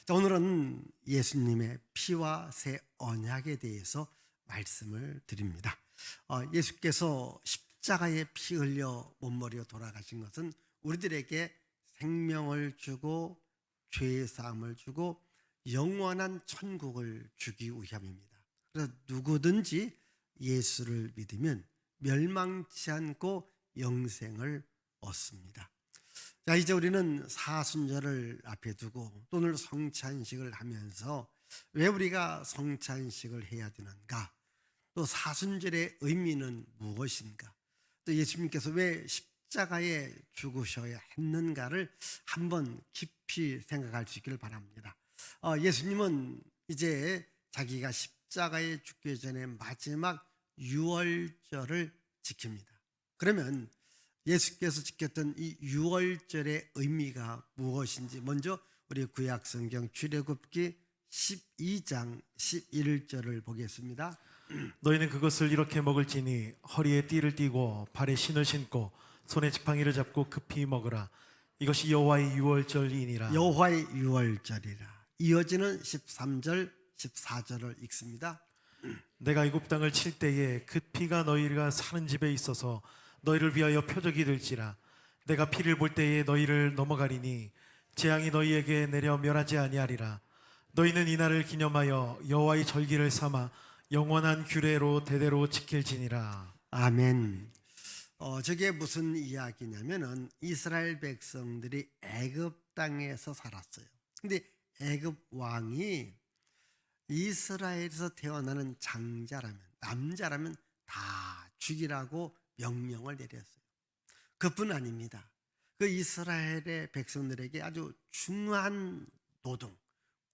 자, 오늘은 예수님의 피와 새 언약에 대해서 말씀을 드립니다. 예수께서 십자가에 피 흘려 몸머리로 돌아가신 것은 우리들에게 생명을 주고 죄의 사함을 주고 영원한 천국을 주기 위함입니다. 그래서 누구든지 예수를 믿으면 멸망치 않고 영생을 얻습니다. 자, 이제 우리는 사순절을 앞에 두고 또 오늘 성찬식을 하면서 왜 우리가 성찬식을 해야 되는가, 또 사순절의 의미는 무엇인가, 또 예수님께서 왜 십자가에 죽으셔야 했는가를 한번 깊이 생각할 수 있기를 바랍니다. 예수님은 이제 자기가 십자가에 죽기 전에 마지막 유월절을 지킵니다. 그러면 예수께서 지켰던 이 유월절의 의미가 무엇인지 먼저 우리 구약성경 출애굽기 12장 11절을 보겠습니다. 너희는 그것을 이렇게 먹을지니 허리에 띠를 띠고 발에 신을 신고 손에 지팡이를 잡고 급히 먹으라. 이것이 여호와의 유월절이니라. 여호와의 유월절이라. 이어지는 13절 14절을 읽습니다. 내가 애굽 땅을 칠 때에 그 피가 너희가 사는 집에 있어서 너희를 위하여 표적이 될지라. 내가 피를 볼 때에 너희를 넘어가리니 재앙이 너희에게 내려 멸하지 아니하리라. 너희는 이날을 기념하여 여호와의 절기를 삼아 영원한 규례로 대대로 지킬지니라. 아멘. 저게 무슨 이야기냐면은 이스라엘 백성들이 애굽 땅에서 살았어요. 근데 애굽 왕이 이스라엘에서 태어나는 장자라면, 남자라면 다 죽이라고 명령을 내렸어요. 그뿐 아닙니다. 그 이스라엘의 백성들에게 아주 중요한 노동,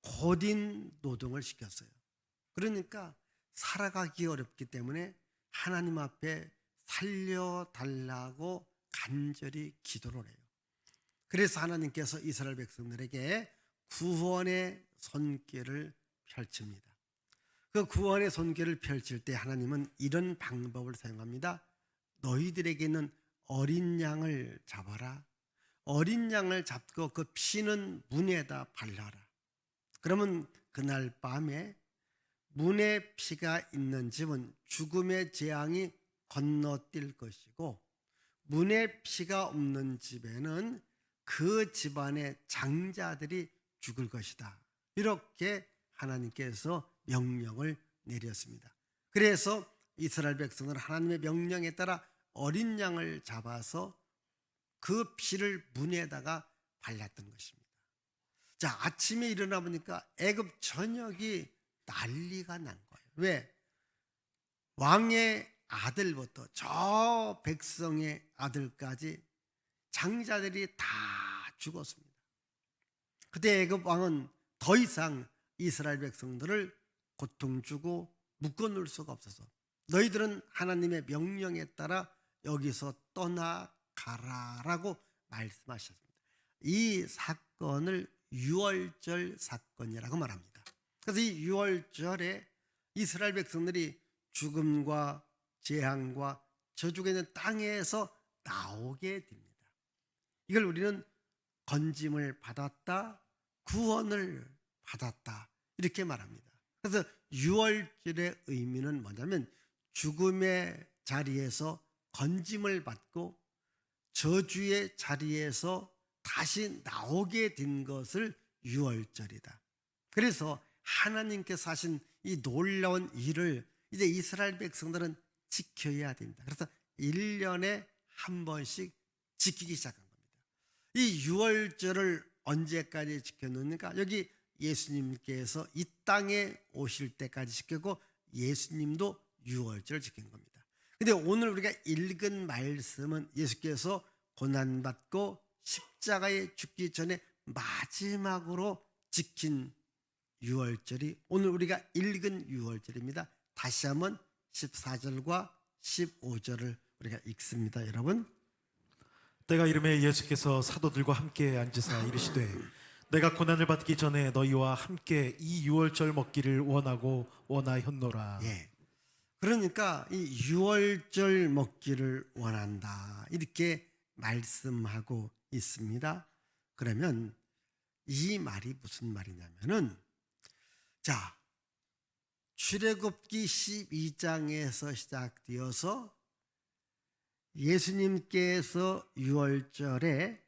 고된 노동을 시켰어요. 그러니까 살아가기 어렵기 때문에 하나님 앞에 살려달라고 간절히 기도를 해요. 그래서 하나님께서 이스라엘 백성들에게 구원의 손길을 펼칩니다. 그 구원의 손길을 펼칠 때 하나님은 이런 방법을 사용합니다. 너희들에게는 어린 양을 잡아라. 어린 양을 잡고 그 피는 문에다 발라라. 그러면 그날 밤에 문에 피가 있는 집은 죽음의 재앙이 건너뛸 것이고, 문에 피가 없는 집에는 그 집안의 장자들이 죽을 것이다. 이렇게 하나님께서 명령을 내렸습니다. 그래서 이스라엘 백성은 하나님의 명령에 따라 어린 양을 잡아서 그 피를 문에다가 발랐던 것입니다. 자, 아침에 일어나 보니까 애굽 전역이 난리가 난 거예요. 왜? 왕의 아들부터 저 백성의 아들까지 장자들이 다 죽었습니다. 그때 애굽 왕은 더 이상 이스라엘 백성들을 고통 주고 묶어놓을 수가 없어서 너희들은 하나님의 명령에 따라 여기서 떠나가라라고 말씀하셨습니다. 이 사건을 유월절 사건이라고 말합니다. 그래서 이 유월절에 이스라엘 백성들이 죽음과 재앙과 저주가 있는 땅에서 나오게 됩니다. 이걸 우리는 건짐을 받았다, 구원을 받았다, 이렇게 말합니다. 그래서 유월절의 의미는 뭐냐면 죽음의 자리에서 건짐을 받고 저주의 자리에서 다시 나오게 된 것을 유월절이다. 그래서 하나님께서 하신 이 놀라운 일을 이제 이스라엘 백성들은 지켜야 된다. 그래서 1년에 한 번씩 지키기 시작한 겁니다. 이 유월절을 언제까지 지켜놓는가? 여기 예수님께서 이 땅에 오실 때까지 지키고 예수님도 유월절을 지킨 겁니다. 근데 오늘 우리가 읽은 말씀은 예수께서 고난받고 십자가에 죽기 전에 마지막으로 지킨 유월절이 오늘 우리가 읽은 유월절입니다. 다시 한번 14절과 15절을 우리가 읽습니다. 여러분, 때가 이름에 예수께서 사도들과 함께 앉으사 이르시되 내가 고난을 받기 전에 너희와 함께 이 유월절 먹기를 원하였노라. 예. 그러니까 이 유월절 먹기를 원한다, 이렇게 말씀하고 있습니다. 그러면 이 말이 무슨 말이냐면은, 자, 출애굽기 12장에서 시작되어서 예수님께서 유월절을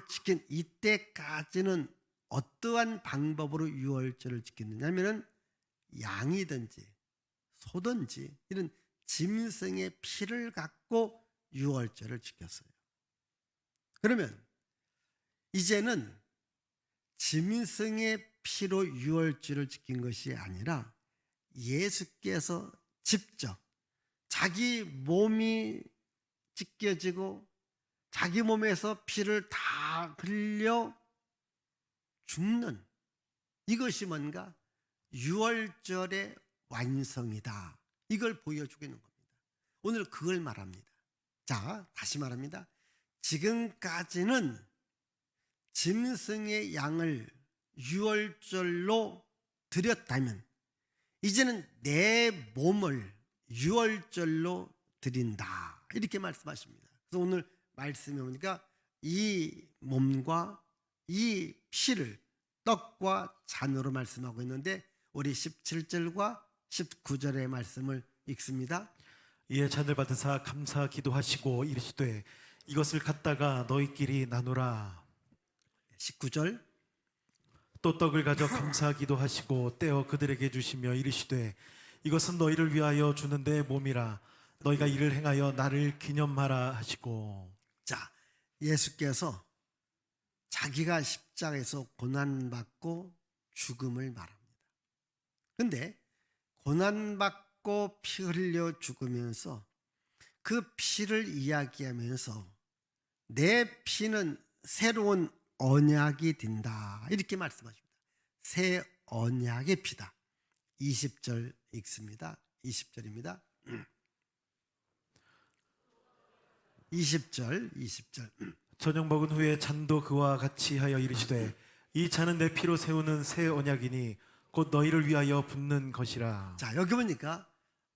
지킨 이때까지는 어떠한 방법으로 유월절을 지켰느냐 하면은 양이든지 소든지 이런 짐승의 피를 갖고 유월절을 지켰어요. 그러면 이제는 짐승의 피로 유월절을 지킨 것이 아니라 예수께서 직접 자기 몸이 찢겨지고 자기 몸에서 피를 다 흘려 죽는, 이것이 뭔가 유월절의 완성이다, 이걸 보여주고 있는 겁니다. 오늘 그걸 말합니다. 자, 다시 말합니다. 지금까지는 짐승의 양을 유월절로 드렸다면 이제는 내 몸을 유월절로 드린다, 이렇게 말씀하십니다. 그래서 오늘 말씀해 보니까 이 몸과 이 피를 떡과 잔으로 말씀하고 있는데, 우리 17절과 19절의 말씀을 읽습니다. 이에 잔을 받으사 감사 기도하시고 이르시되 이것을 갖다가 너희끼리 나누라. 19절. 또 떡을 가져 감사 기도하시고 떼어 그들에게 주시며 이르시되 이것은 너희를 위하여 주는 내 몸이라. 너희가 이를 행하여 나를 기념하라 하시고. 자, 예수께서 자기가 십자가에서 고난받고 죽음을 말합니다. 근데 고난받고 피 흘려 죽으면서 그 피를 이야기하면서 내 피는 새로운 언약이 된다, 이렇게 말씀하십니다. 새 언약의 피다. 20절 읽습니다. 20절입니다. 20절. 저녁 먹은 후에 잔도 그와 같이 하여 이르시되 이 잔은 내 피로 세우는 새 언약이니 곧 너희를 위하여 붓는 것이라. 자, 여기 보니까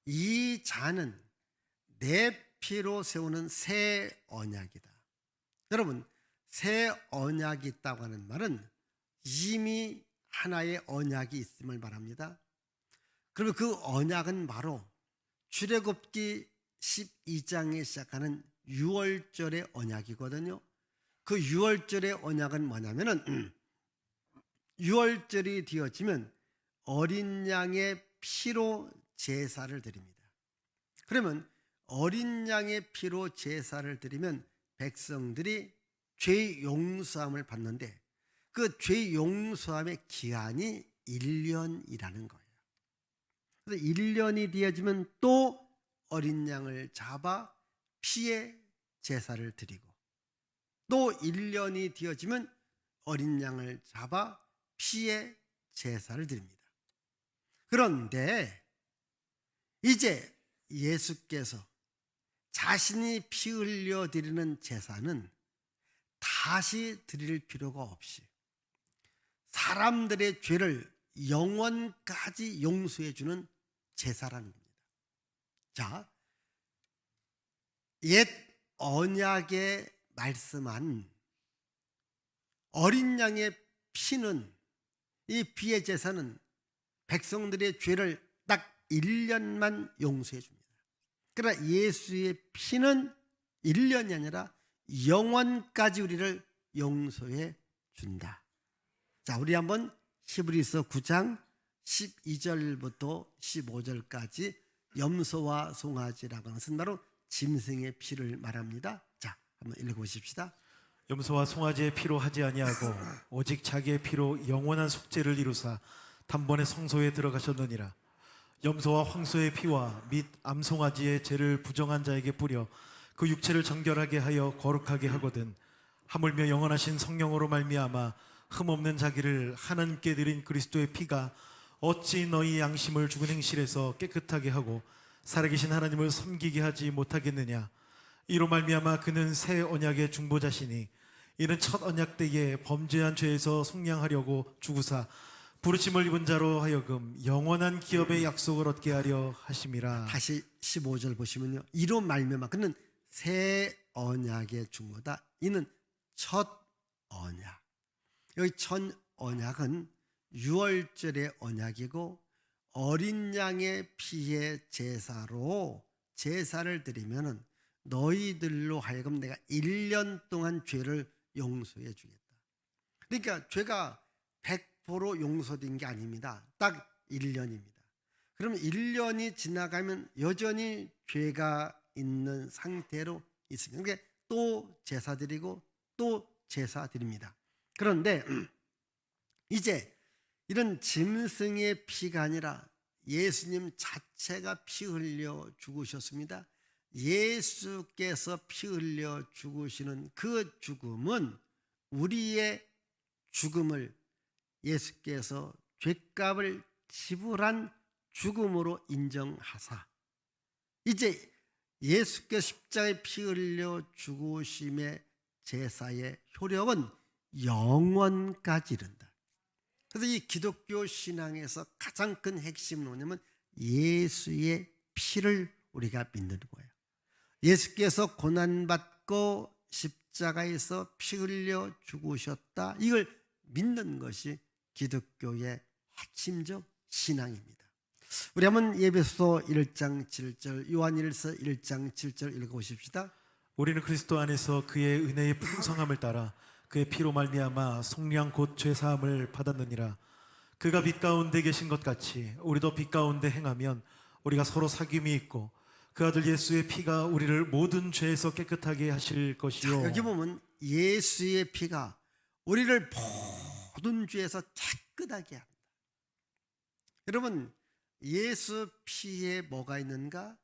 이 잔은 내 피로 세우는 새 언약이다. 여러분, 새 언약이 있다고 하는 말은 이미 하나의 언약이 있음을 말합니다. 그러면 그 언약은 바로 출애굽기 12장에 시작하는 유월절의 언약이거든요. 그 유월절의 언약은 뭐냐면은 유월절이 되어지면 어린 양의 피로 제사를 드립니다. 그러면 어린 양의 피로 제사를 드리면 백성들이 죄 용서함을 받는데 그 죄 용서함의 기한이 1년이라는 거예요. 그래서 1년이 되어지면 또 어린 양을 잡아 피의 제사를 드리고, 또 1년이 되어지면 어린 양을 잡아 피의 제사를 드립니다. 그런데 이제 예수께서 자신이 피 흘려 드리는 제사는 다시 드릴 필요가 없이 사람들의 죄를 영원까지 용서해 주는 제사라는 겁니다. 자, 옛 언약에 말씀한 어린 양의 피는, 이 피의 제사는 백성들의 죄를 딱 1년만 용서해 줍니다. 그러나 예수의 피는 1년이 아니라 영원까지 우리를 용서해 준다. 자, 우리 한번 히브리서 9장 12절부터 15절까지 염소와 송아지라고 하는 것은 바로 짐승의 피를 말합니다. 자, 한번 읽어보십시다. 염소와 송아지의 피로 하지 아니하고 오직 자기의 피로 영원한 속죄를 이루사 단번에 성소에 들어가셨느니라. 염소와 황소의 피와 및 암송아지의 죄를 부정한 자에게 뿌려 그 육체를 정결하게 하여 거룩하게 하거든 하물며 영원하신 성령으로 말미암아 흠없는 자기를 하나님께 드린 그리스도의 피가 어찌 너희 양심을 죽은 행실에서 깨끗하게 하고 살아계신 하나님을 섬기게 하지 못하겠느냐. 이로 말미암아 그는 새 언약의 중보자시니 이는 첫 언약 때에 범죄한 죄에서 속량하려고 죽으사 부르심을 입은 자로 하여금 영원한 기업의 약속을 얻게 하려 하심이라. 다시 15절 보시면요, 이로 말미암아 그는 새 언약의 중보다. 이는 첫 언약. 여기 첫 언약은 유월절의 언약이고 어린 양의 피의 제사로 제사를 드리면은 너희들로 하여금 내가 1년 동안 죄를 용서해 주겠다. 그러니까 죄가 100% 용서된 게 아닙니다. 딱 1년입니다. 그러면 1년이 지나가면 여전히 죄가 있는 상태로 있습니다. 그러니까 또 제사 드리고 또 제사 드립니다. 그런데 이제 이런 짐승의 피가 아니라 예수님 자체가 피 흘려 죽으셨습니다. 예수께서 피 흘려 죽으시는 그 죽음은 우리의 죽음을 예수께서 죄값을 지불한 죽음으로 인정하사 이제 예수께서 십자가에 피 흘려 죽으심의 제사의 효력은 영원까지 이른다. 그래서 이 기독교 신앙에서 가장 큰 핵심은 뭐냐면 예수의 피를 우리가 믿는 거예요. 예수께서 고난받고 십자가에서 피 흘려 죽으셨다. 이걸 믿는 것이 기독교의 핵심적 신앙입니다. 우리 한번 예배소 1장 7절, 요한일서 1장 7절 읽어보십시다. 우리는 그리스도 안에서 그의 은혜의 풍성함을 따라 그의 피로 말미암아 속량 곧 죄사함을 받았느니라. 그가 빛 가운데 계신 것 같이 우리도 빛 가운데 행하면 우리가 서로 사귐이 있고 그 아들 예수의 피가 우리를 모든 죄에서 깨끗하게 하실 것이요. 여기 보면 예수의 피가 우리를 모든 죄에서 깨끗하게 한다. 여러분, 예수 피에 뭐가 있는가?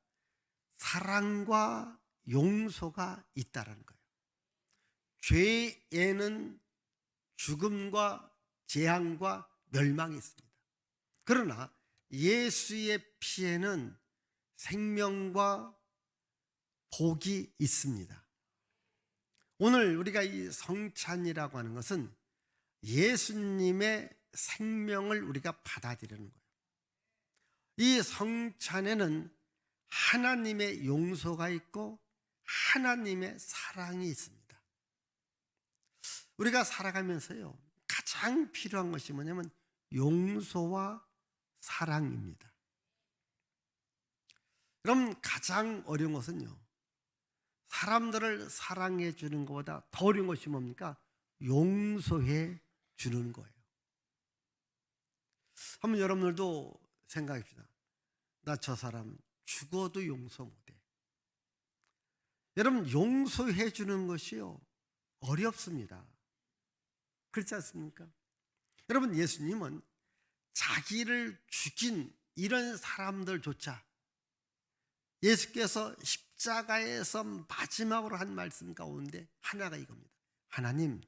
사랑과 용서가 있다는 거예요. 죄에는 죽음과 재앙과 멸망이 있습니다. 그러나 예수의 피에는 생명과 복이 있습니다. 오늘 우리가 이 성찬이라고 하는 것은 예수님의 생명을 우리가 받아들이는 거예요. 이 성찬에는 하나님의 용서가 있고 하나님의 사랑이 있습니다. 우리가 살아가면서요, 가장 필요한 것이 뭐냐면 용서와 사랑입니다. 그럼 가장 어려운 것은요, 사람들을 사랑해 주는 것보다 더 어려운 것이 뭡니까? 용서해 주는 거예요. 한번 여러분들도 생각합시다. 나 저 사람 죽어도 용서 못해. 여러분, 용서해 주는 것이요, 어렵습니다. 그렇지 않습니까? 여러분, 예수님은 자기를 죽인 이런 사람들조차 예수께서 십자가에서 마지막으로 한 말씀 가운데 하나가 이겁니다. 하나님,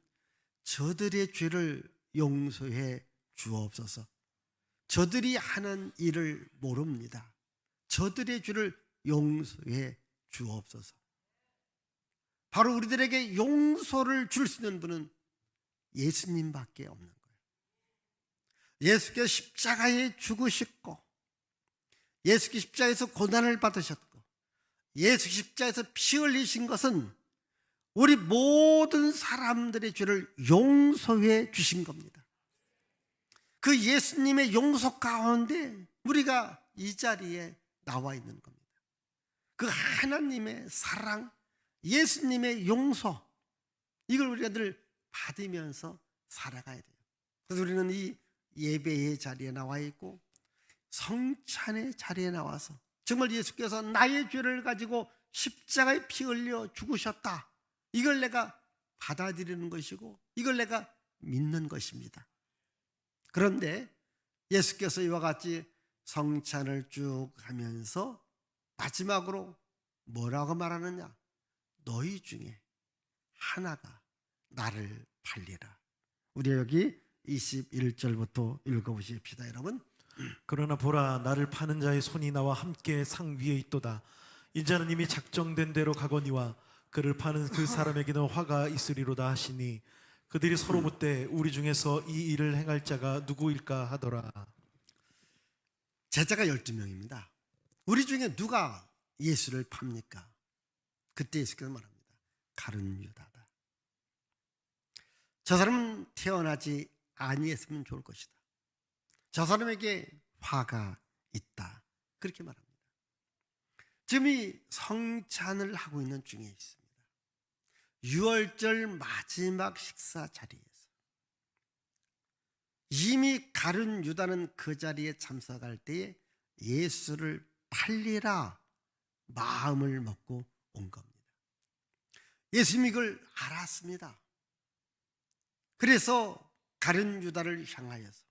저들의 죄를 용서해 주옵소서. 저들이 하는 일을 모릅니다. 저들의 죄를 용서해 주옵소서. 바로 우리들에게 용서를 줄 수 있는 분은 예수님밖에 없는 거예요. 예수께서 십자가에 죽으셨고, 예수께서 십자가에서 고난을 받으셨고, 예수 십자가에서 피 흘리신 것은 우리 모든 사람들의 죄를 용서해 주신 겁니다. 그 예수님의 용서 가운데 우리가 이 자리에 나와 있는 겁니다. 그 하나님의 사랑, 예수님의 용서, 이걸 우리가 늘 받으면서 살아가야 돼요. 그래서 우리는 이 예배의 자리에 나와 있고 성찬의 자리에 나와서 정말 예수께서 나의 죄를 가지고 십자가에 피 흘려 죽으셨다, 이걸 내가 받아들이는 것이고 이걸 내가 믿는 것입니다. 그런데 예수께서 이와 같이 성찬을 쭉 하면서 마지막으로 뭐라고 말하느냐? 너희 중에 하나가 나를 팔리라. 우리 여기 21절부터 읽어보십시다, 여러분. 그러나 보라, 나를 파는 자의 손이 나와 함께 상 위에 있도다. 인자는 이미 작정된 대로 가거니와 그를 파는 그 사람에게는 화가 있으리로다 하시니 그들이 서로 묻되 우리 중에서 이 일을 행할 자가 누구일까 하더라. 제자가 12명입니다. 우리 중에 누가 예수를 팝니까? 그때 예수께서 말합니다. 가룟 유다다. 저 사람은 태어나지 아니했으면 좋을 것이다. 저 사람에게 화가 있다. 그렇게 말합니다. 지금 이 성찬을 하고 있는 중에 있습니다. 6월절 마지막 식사 자리에서 이미 가룟 유다는 그 자리에 참석할 때에 예수를 팔리라 마음을 먹고 온 겁니다. 예수님이 이걸 알았습니다. 그래서 가룟 유다를 향하여서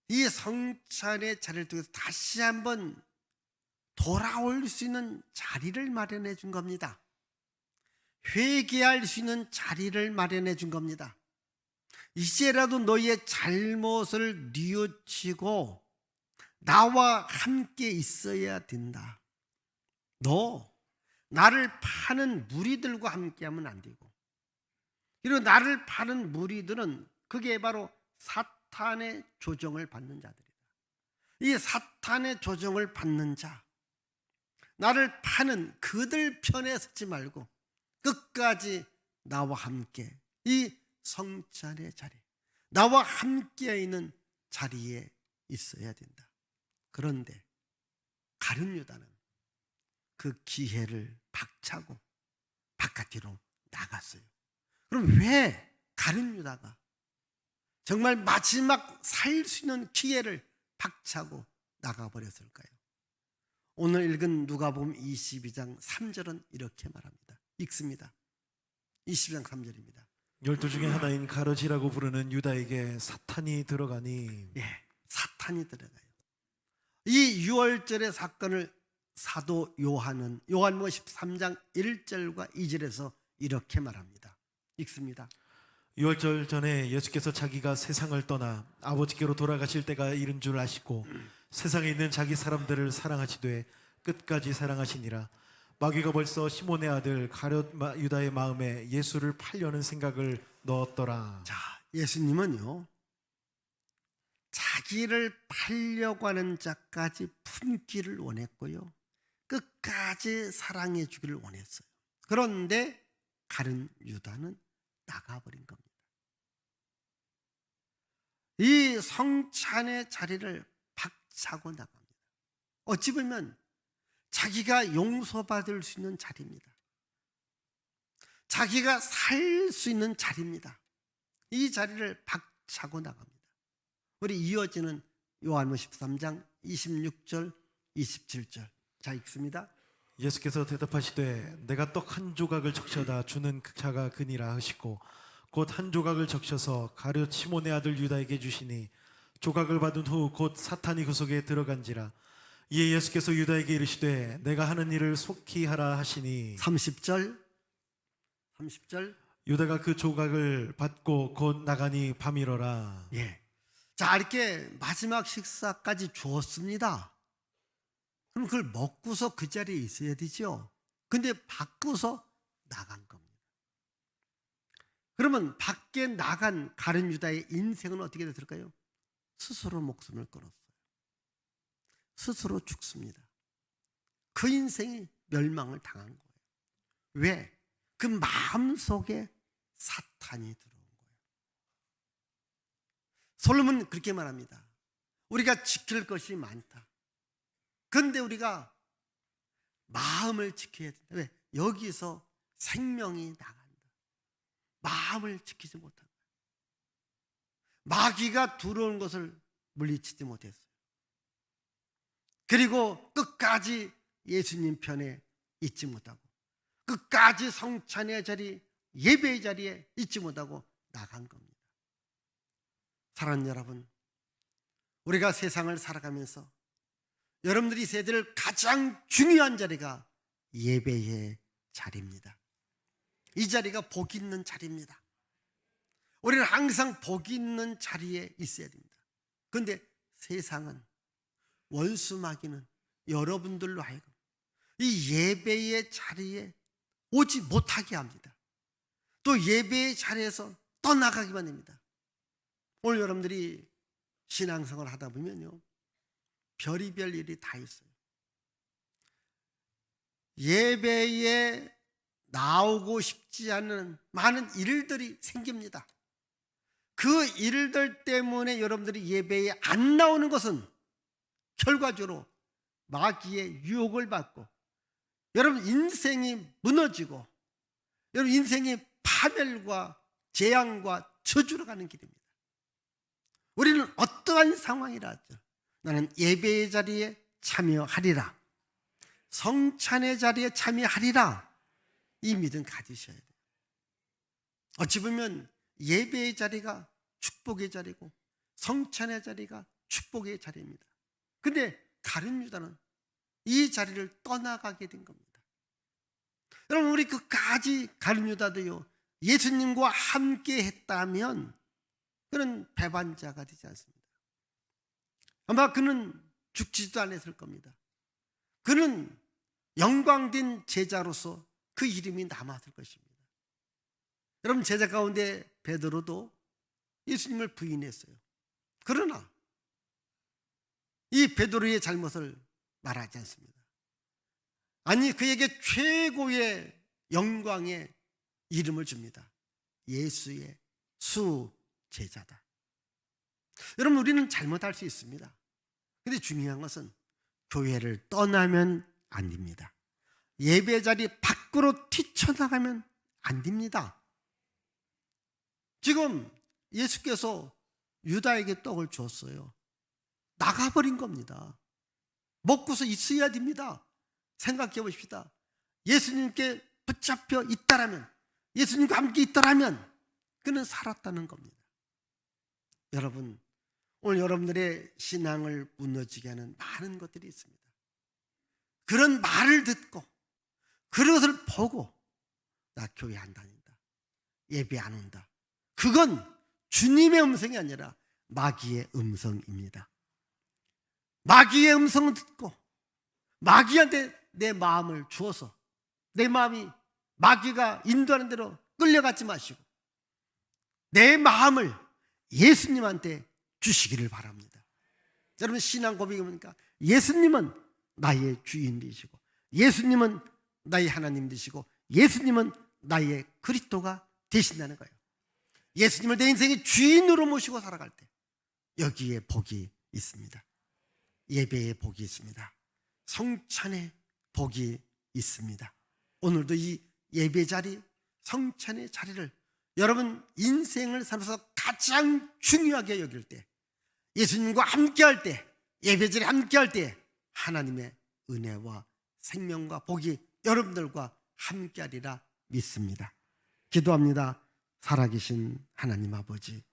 이 성찬의 자리를 통해서 다시 한번 돌아올 수 있는 자리를 마련해 준 겁니다. 회개할 수 있는 자리를 마련해 준 겁니다. 이제라도 너희의 잘못을 뉘우치고 나와 함께 있어야 된다. 너 나를 파는 무리들과 함께하면 안 되고, 그리고 나를 파는 무리들은 그게 바로 사탄의 조종을 받는 자들이다. 이 사탄의 조종을 받는 자, 나를 파는 그들 편에 서지 말고 끝까지 나와 함께 이 성찬의 자리, 나와 함께 있는 자리에 있어야 된다. 그런데 가룟 유다는 그 기회를 박차고 바깥으로 나갔어요. 그럼 왜 가룟 유다가 정말 마지막 살 수 있는 기회를 박차고 나가버렸을까요? 오늘 읽은 누가복음 22장 3절은 이렇게 말합니다. 읽습니다. 22장 3절입니다. 12 중에 하나인 가룟이라고 부르는 유다에게 사탄이 들어가니. 예, 사탄이 들어가요. 이 6월절의 사건을 사도 요한은 요한복음 13장 1절과 2절에서 이렇게 말합니다. 읽습니다. 6월절 전에 예수께서 자기가 세상을 떠나 아버지께로 돌아가실 때가 이른 줄 아시고 세상에 있는 자기 사람들을 사랑하시되 끝까지 사랑하시니라. 마귀가 벌써 시몬의 아들 가룟 유다의 마음에 예수를 팔려는 생각을 넣었더라. 자, 예수님은요, 자기를 팔려고 하는 자까지 품기를 원했고요, 끝까지 사랑해 주기를 원했어요. 그런데 가룟 유다는 나가버린 겁니다. 이 성찬의 자리를 박차고 나갑니다. 어찌 보면 자기가 용서받을 수 있는 자리입니다. 자기가 살 수 있는 자리입니다. 이 자리를 박차고 나갑니다. 우리 이어지는 요한복음 13장 26절 27절 자 읽습니다. 예수께서 대답하시되 내가 떡 한 조각을 적셔다 주는 자가 그니라 하시고 곧 한 조각을 적셔서 가룟 시몬의 아들 유다에게 주시니 조각을 받은 후 곧 사탄이 그 속에 들어간지라. 이에 예수께서 유다에게 이르시되 내가 하는 일을 속히 하라 하시니 30절 유다가 그 조각을 받고 곧 나가니 밤이러라. 예. 자, 이렇게 마지막 식사까지 주었습니다. 그럼 그걸 먹고서 그 자리에 있어야 되죠. 근데 바꾸서 나간 겁니다. 그러면 밖에 나간 가룟 유다의 인생은 어떻게 됐을까요? 스스로 목숨을 끊었어요. 스스로 죽습니다. 그 인생이 멸망을 당한 거예요. 왜? 그 마음속에 사탄이 들어온 거예요. 솔로몬은 그렇게 말합니다. 우리가 지킬 것이 많다. 그런데 우리가 마음을 지켜야 된다. 왜? 여기서 생명이 나간다. 마음을 지키지 못한다. 마귀가 들어온 것을 물리치지 못했어요. 그리고 끝까지 예수님 편에 있지 못하고 끝까지 성찬의 자리, 예배의 자리에 있지 못하고 나간 겁니다. 사랑하는 여러분, 우리가 세상을 살아가면서 여러분들이 세대를 가장 중요한 자리가 예배의 자리입니다. 이 자리가 복 있는 자리입니다. 우리는 항상 복 있는 자리에 있어야 됩니다. 그런데 세상은, 원수 마귀는 여러분들로 하여금 이 예배의 자리에 오지 못하게 합니다. 또 예배의 자리에서 떠나가기만 합니다. 오늘 여러분들이 신앙생활을 하다 보면요, 별의별 일이 다 있어요. 예배에 나오고 싶지 않은 많은 일들이 생깁니다. 그 일들 때문에 여러분들이 예배에 안 나오는 것은 결과적으로 마귀의 유혹을 받고 여러분 인생이 무너지고 여러분 인생이 파멸과 재앙과 저주로 가는 길입니다. 우리는 어떠한 상황이라도 나는 예배의 자리에 참여하리라, 성찬의 자리에 참여하리라, 이 믿음 가지셔야 돼요. 어찌 보면 예배의 자리가 축복의 자리고 성찬의 자리가 축복의 자리입니다. 그런데 가룟 유다는 이 자리를 떠나가게 된 겁니다. 여러분, 우리 끝까지 가룟 유다도요, 예수님과 함께 했다면 그는 배반자가 되지 않습니다. 아마 그는 죽지도 않았을 겁니다. 그는 영광된 제자로서 그 이름이 남았을 것입니다. 여러분, 제자 가운데 베드로도 예수님을 부인했어요. 그러나 이 베드로의 잘못을 말하지 않습니다. 아니, 그에게 최고의 영광의 이름을 줍니다. 예수의 수제자다. 여러분, 우리는 잘못할 수 있습니다. 그런데 중요한 것은 교회를 떠나면 안 됩니다. 예배 자리 밖으로 뛰쳐나가면 안 됩니다. 지금 예수께서 유다에게 떡을 줬어요. 나가버린 겁니다. 먹고서 있어야 됩니다. 생각해 보십시다. 예수님께 붙잡혀 있다라면, 예수님과 함께 있다라면 그는 살았다는 겁니다. 여러분, 오늘 여러분들의 신앙을 무너지게 하는 많은 것들이 있습니다. 그런 말을 듣고 그것을 보고 나 교회 안 다닌다, 예배 안 온다, 그건 주님의 음성이 아니라 마귀의 음성입니다. 마귀의 음성을 듣고 마귀한테 내 마음을 주어서 내 마음이 마귀가 인도하는 대로 끌려가지 마시고 내 마음을 예수님한테 주시기를 바랍니다. 여러분, 신앙 고백이 뭡니까? 예수님은 나의 주인 되시고, 예수님은 나의 하나님 되시고, 예수님은 나의 그리스도가 되신다는 거예요. 예수님을 내 인생의 주인으로 모시고 살아갈 때 여기에 복이 있습니다. 예배에 복이 있습니다. 성찬에 복이 있습니다. 오늘도 이 예배 자리, 성찬의 자리를 여러분 인생을 살면서 가장 중요하게 여길 때, 예수님과 함께할 때, 예배 자리에 함께할 때 하나님의 은혜와 생명과 복이 여러분들과 함께하리라 믿습니다. 기도합니다. 살아계신 하나님 아버지,